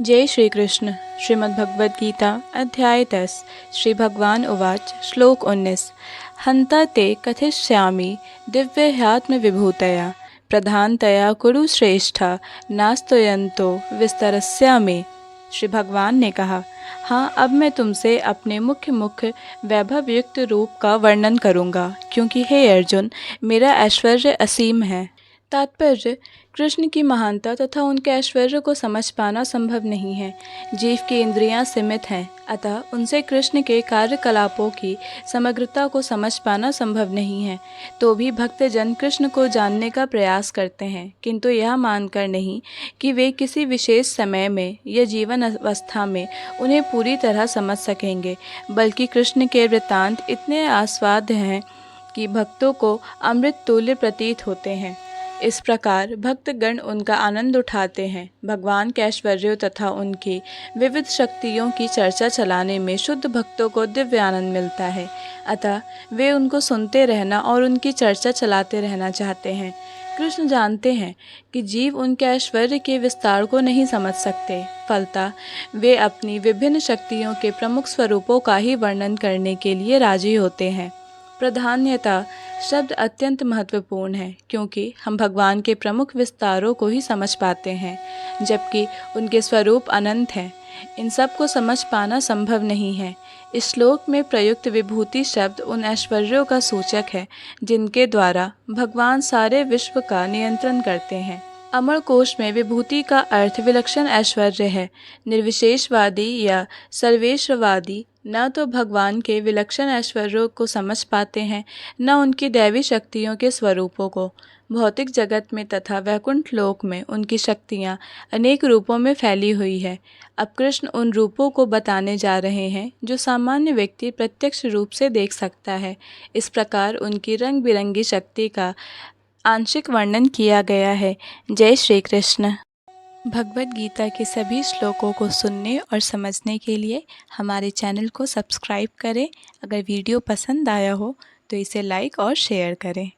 जय श्री कृष्ण। श्रीमद्भगवद्गीता अध्याय 10। श्री भगवान उवाच। श्लोक 19। हन्ता ते कथिष्यामि दिव्यह्यात्म विभूतया प्रधानतया कुरु श्रेष्ठा नास्तयन्तो विस्तरस्यामि। श्री भगवान ने कहा, हाँ, अब मैं तुमसे अपने मुख्य वैभव युक्त रूप का वर्णन करूँगा, क्योंकि हे अर्जुन, मेरा ऐश्वर्य असीम है। तात्पर्य: कृष्ण की महानता तथा उनके ऐश्वर्य को समझ पाना संभव नहीं है। जीव की इंद्रियां सीमित हैं, अतः उनसे कृष्ण के कार्यकलापों की समग्रता को समझ पाना संभव नहीं है। तो भी भक्तजन कृष्ण को जानने का प्रयास करते हैं, किंतु यह मानकर नहीं कि वे किसी विशेष समय में या जीवन अवस्था में उन्हें पूरी तरह समझ सकेंगे, बल्कि कृष्ण के वृत्तांत इतने आस्वाद्य हैं कि भक्तों को अमृत तुल्य प्रतीत होते हैं। इस प्रकार भक्तगण उनका आनंद उठाते हैं। भगवान के ऐश्वर्यों तथा उनकी विविध शक्तियों की चर्चा चलाने में शुद्ध भक्तों को दिव्य आनंद मिलता है, अतः वे उनको सुनते रहना और उनकी चर्चा चलाते रहना चाहते हैं। कृष्ण जानते हैं कि जीव उनके ऐश्वर्य के विस्तार को नहीं समझ सकते, फलतः वे अपनी विभिन्न शक्तियों के प्रमुख स्वरूपों का ही वर्णन करने के लिए राजी होते हैं। प्राधान्यता शब्द अत्यंत महत्वपूर्ण है, क्योंकि हम भगवान के प्रमुख विस्तारों को ही समझ पाते हैं, जबकि उनके स्वरूप अनंत हैं। इन सब को समझ पाना संभव नहीं है। इस श्लोक में प्रयुक्त विभूति शब्द उन ऐश्वर्यों का सूचक है जिनके द्वारा भगवान सारे विश्व का नियंत्रण करते हैं। अमर कोश में विभूति का अर्थ विलक्षण ऐश्वर्य है। निर्विशेषवादी या सर्वेश्वरवादी न तो भगवान के विलक्षण ऐश्वर्यों को समझ पाते हैं, न उनकी दैवी शक्तियों के स्वरूपों को। भौतिक जगत में तथा वैकुंठ लोक में उनकी शक्तियाँ अनेक रूपों में फैली हुई है। अब कृष्ण उन रूपों को बताने जा रहे हैं जो सामान्य व्यक्ति प्रत्यक्ष रूप से देख सकता है। इस प्रकार उनकी रंग बिरंगी शक्ति का आंशिक वर्णन किया गया है। जय श्री कृष्ण। भगवद गीता के सभी श्लोकों को सुनने और समझने के लिए हमारे चैनल को सब्सक्राइब करें। अगर वीडियो पसंद आया हो तो इसे लाइक और शेयर करें।